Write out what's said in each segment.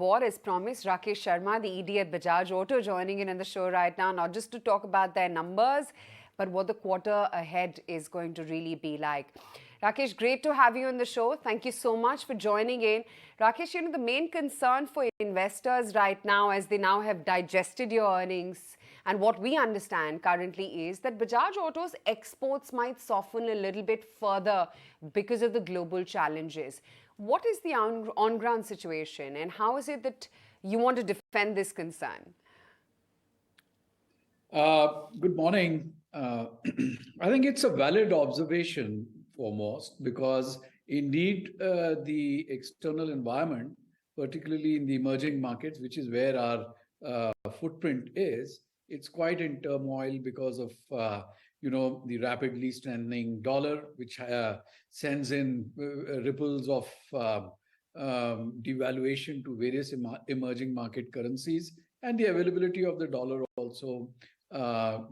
aboard as promised. Rakesh Sharma, the ED at Bajaj Auto, joining in the show right now, not just to talk about their numbers, but what the quarter ahead is going to really be like. Rakesh, great to have you on the show. Thank you so much for joining in. Rakesh, the main concern for investors right now, as they now have digested your earnings, and what we understand currently is that Bajaj Auto's exports might soften a little bit further because of the global challenges. What is the on-ground situation, and how is it that you want to defend this concern? Good morning. I think it's a valid observation foremost, because indeed the external environment, particularly in the emerging markets, which is where our footprint is, it's quite in turmoil because of the rapidly strengthening dollar, which sends in ripples of devaluation to various emerging market currencies, and the availability of the dollar also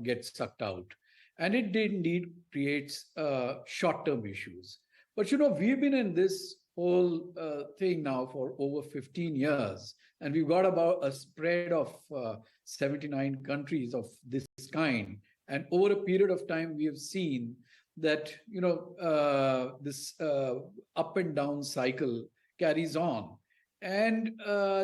gets sucked out. And it indeed creates short-term issues. But we've been in this whole thing now for over 15 years, and we've got about a spread of 79 countries of this kind. And over a period of time, we have seen that this up and down cycle carries on. And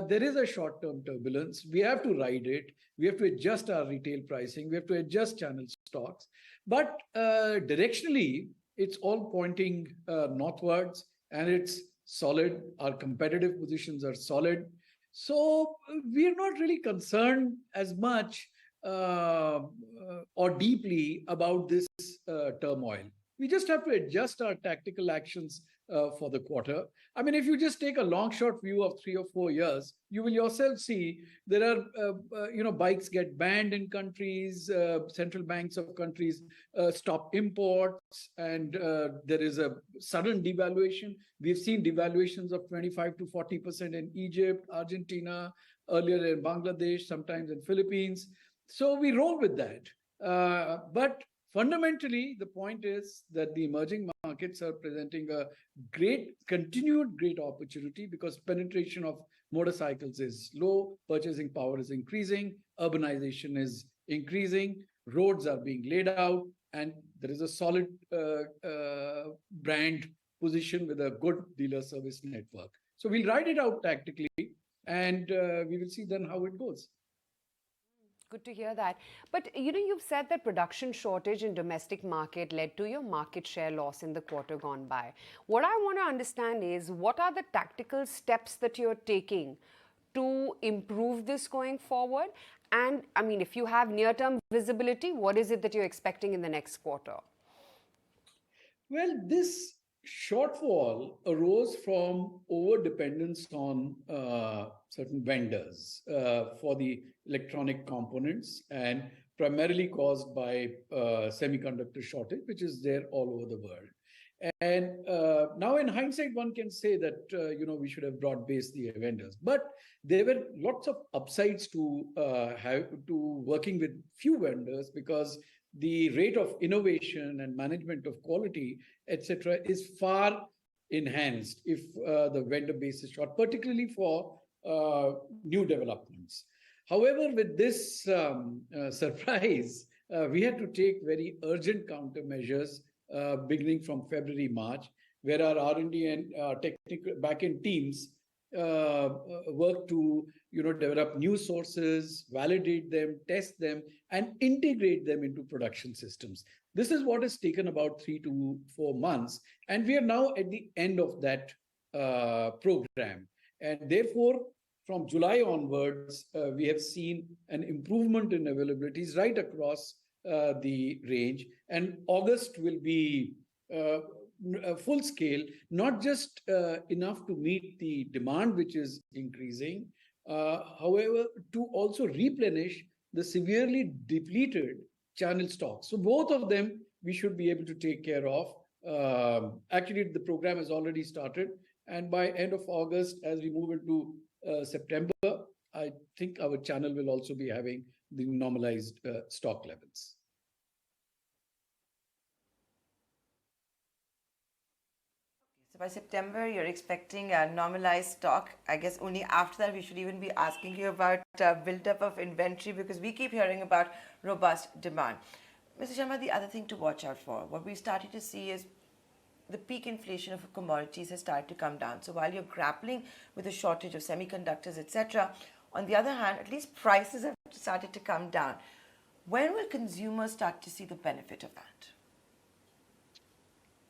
there is a short-term turbulence. We have to ride it. We have to adjust our retail pricing. We have to adjust channel stocks. But directionally, it's all pointing northwards, and it's solid. Our competitive positions are solid. So we're not really concerned as much or deeply about this turmoil. We just have to adjust our tactical actions for the quarter. I mean, if you just take a long shot view of 3 or 4 years, you will yourself see there are, bikes get banned in countries, central banks of countries stop imports, and there is a sudden devaluation. We've seen devaluations of 25 to 40% in Egypt, Argentina, earlier in Bangladesh, sometimes in Philippines. So we roll with that. But fundamentally, the point is that the emerging markets are presenting a continued great opportunity, because penetration of motorcycles is low, purchasing power is increasing, urbanization is increasing, roads are being laid out, and there is a solid brand position with a good dealer service network. So we'll ride it out tactically, and we will see then how it goes. Good to hear that. But, you've said that production shortage in domestic market led to your market share loss in the quarter gone by. What I want to understand is, what are the tactical steps that you're taking to improve this going forward? And, I mean, if you have near-term visibility, what is it that you're expecting in the next quarter? Well, this shortfall arose from over-dependence on certain vendors for the electronic components, and primarily caused by semiconductor shortage, which is there all over the world. And now in hindsight, one can say that, we should have broad-based the vendors. But there were lots of upsides to working with few vendors, because the rate of innovation and management of quality, etc., is far enhanced if the vendor base is short, particularly for new developments. However, with this surprise, we had to take very urgent countermeasures beginning from February, March, where our R&D and technical back-end teams work to develop new sources, validate them, test them, and integrate them into production systems. This is what has taken about 3 to 4 months, and we are now at the end of that program. And therefore, from July onwards, we have seen an improvement in availabilities right across the range, and August will be full scale, not just enough to meet the demand, which is increasing, however, to also replenish the severely depleted channel stocks. So both of them we should be able to take care of. Actually, the program has already started, and by end of August, as we move into September, I think our channel will also be having the normalized stock levels. So by September, you're expecting a normalized stock. I guess only after that we should even be asking you about build-up of inventory, because we keep hearing about robust demand. Mr. Sharma, the other thing to watch out for, what we started to see is the peak inflation of commodities has started to come down. So while you're grappling with a shortage of semiconductors, etc., on the other hand, at least prices have started to come down. When will consumers start to see the benefit of that?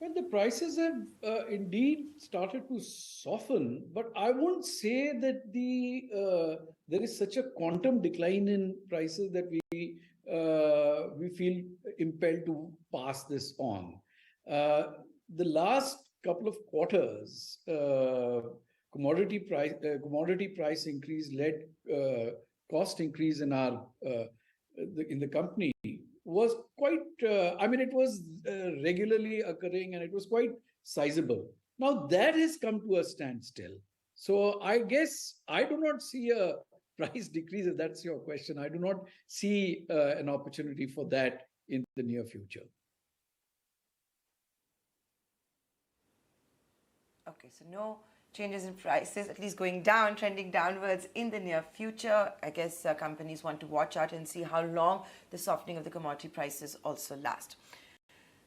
Well, the prices have indeed started to soften, but I won't say that there is such a quantum decline in prices that we feel impelled to pass this on. Uh, the last couple of quarters, commodity price increase led cost increase in in the company was quite, it was regularly occurring and it was quite sizable. Now that has come to a standstill. So I guess I do not see a price decrease, if that's your question. I do not see an opportunity for that in the near future. Okay, so no changes in prices, at least going down, trending downwards in the near future. I guess companies want to watch out and see how long the softening of the commodity prices also last.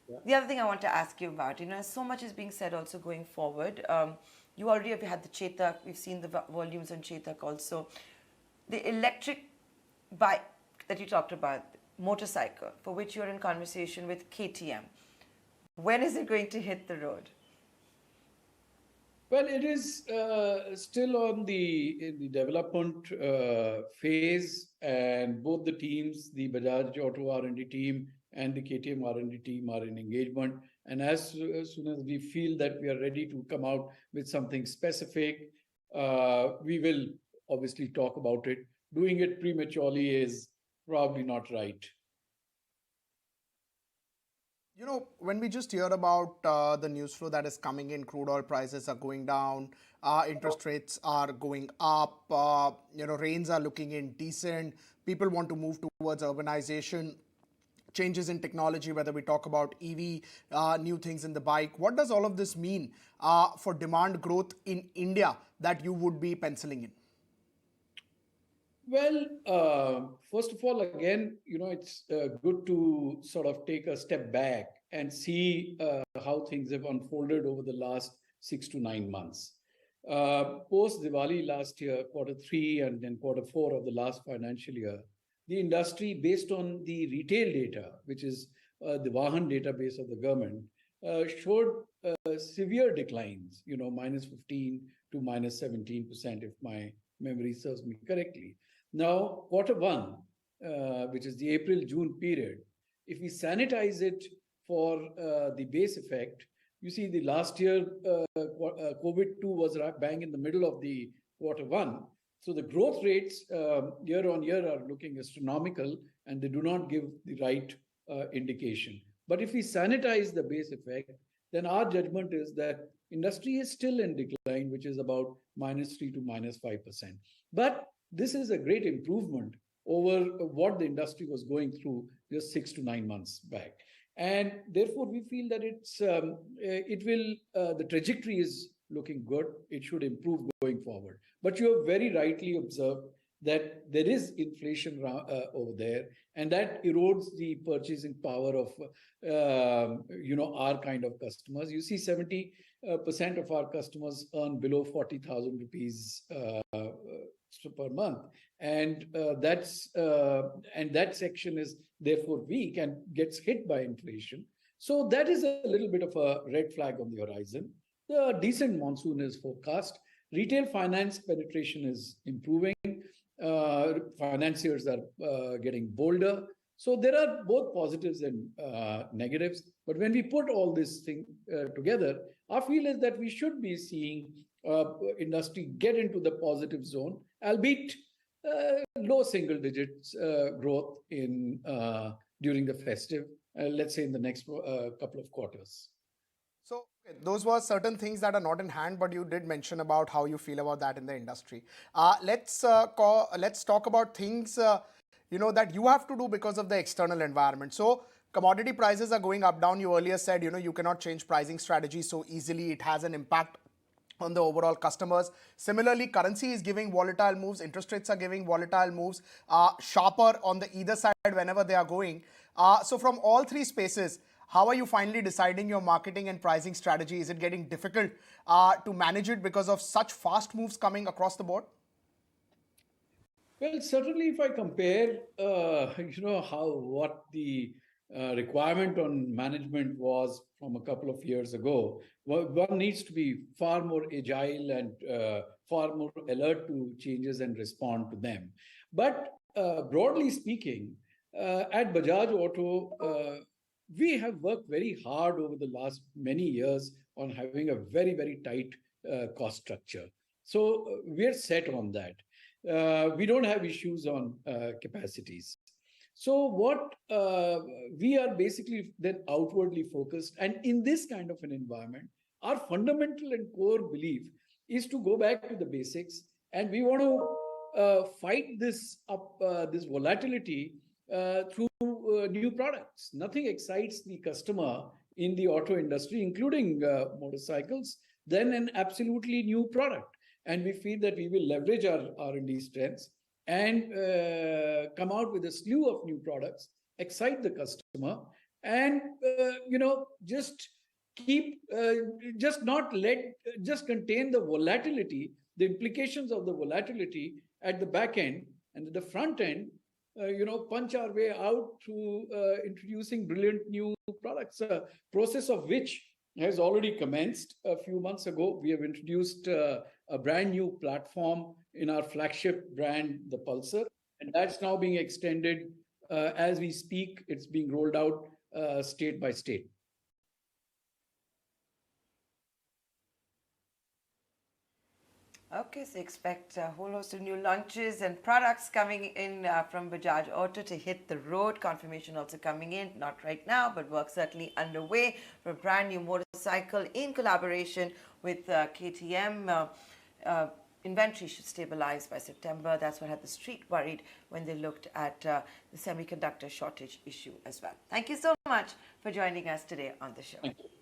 Yeah. The other thing I want to ask you about, so much is being said also going forward. You already have had the Chetak, we've seen the volumes on Chetak also. The electric bike that you talked about, motorcycle, for which you're in conversation with KTM. When is it going to hit the road? Well, it is still in the development phase, and both the teams, the Bajaj Auto R&D team and the KTM R&D team, are in engagement. And as soon as we feel that we are ready to come out with something specific, we will obviously talk about it. Doing it prematurely is probably not right. When we just hear about the news flow that is coming in, crude oil prices are going down, interest rates are going up, rains are looking indecent, people want to move towards urbanization, changes in technology, whether we talk about EV, new things in the bike. What does all of this mean for demand growth in India that you would be penciling in? Well, first of all, again, it's good to sort of take a step back and see how things have unfolded over the last 6 to 9 months. Post Diwali last year, Q3 and then Q4 of the last financial year, the industry, based on the retail data, which is the Vahan database of the government, showed severe declines, -15 to -17%, if my memory serves me correctly. Now, Q1, which is the April-June period, if we sanitize it for the base effect, you see the last year, COVID-2 was bang in the middle of the Q1. So the growth rates year on year are looking astronomical, and they do not give the right indication. But if we sanitize the base effect, then our judgment is that industry is still in decline, which is about -3 to -5%. But this is a great improvement over what the industry was going through just 6 to 9 months back. And therefore, we feel that the trajectory is looking good. It should improve going forward. But you have very rightly observed that there is inflation over there, and that erodes the purchasing power of our kind of customers. You see, 70% of our customers earn below 40,000 rupees per month, and that section is therefore weak and gets hit by inflation. So that is a little bit of a red flag on the horizon. The decent monsoon is forecast. Retail finance penetration is improving. Financiers are getting bolder. So there are both positives and negatives. But when we put all this thing together, our feel is that we should be seeing industry get into the positive zone, albeit low single digits growth during the festive, let's say in the next couple of quarters. So those were certain things that are not in hand, but you did mention about how you feel about that in the industry. Let's talk about things that you have to do because of the external environment. So commodity prices are going up, down. You earlier said, you cannot change pricing strategy so easily. It has an impact on the overall customers. Similarly, currency is giving volatile moves, interest rates are giving volatile moves, sharper on the either side whenever they are going. So from all three spaces, how are you finally deciding your marketing and pricing strategy? Is it getting difficult to manage it because of such fast moves coming across the board? Well, certainly, if I compare, what the requirement on management was from a couple of years ago, one needs to be far more agile and far more alert to changes and respond to them. But broadly speaking, at Bajaj Auto, we have worked very hard over the last many years on having a very, very tight cost structure. So we're set on that. We don't have issues on capacities. So what we are basically then outwardly focused, and in this kind of an environment, our fundamental and core belief is to go back to the basics, and we want to fight this volatility through new products. Nothing excites the customer in the auto industry, including motorcycles, than an absolutely new product. And we feel that we will leverage our R&D strengths and come out with a slew of new products, excite the customer, and just keep just contain the volatility, the implications of the volatility at the back end, and at the front end, punch our way out through introducing brilliant new products. A process of which has already commenced. A few months ago, we have introduced a brand new platform in our flagship brand, the Pulsar, and that's now being extended as we speak. It's being rolled out state by state. Okay, so expect a whole host of new launches and products coming in from Bajaj Auto to hit the road. Confirmation also coming in, not right now, but work certainly underway for a brand new motorcycle in collaboration with KTM. Inventory should stabilize by September. That's what had the street worried when they looked at the semiconductor shortage issue as well. Thank you so much for joining us today on the show. Thank you.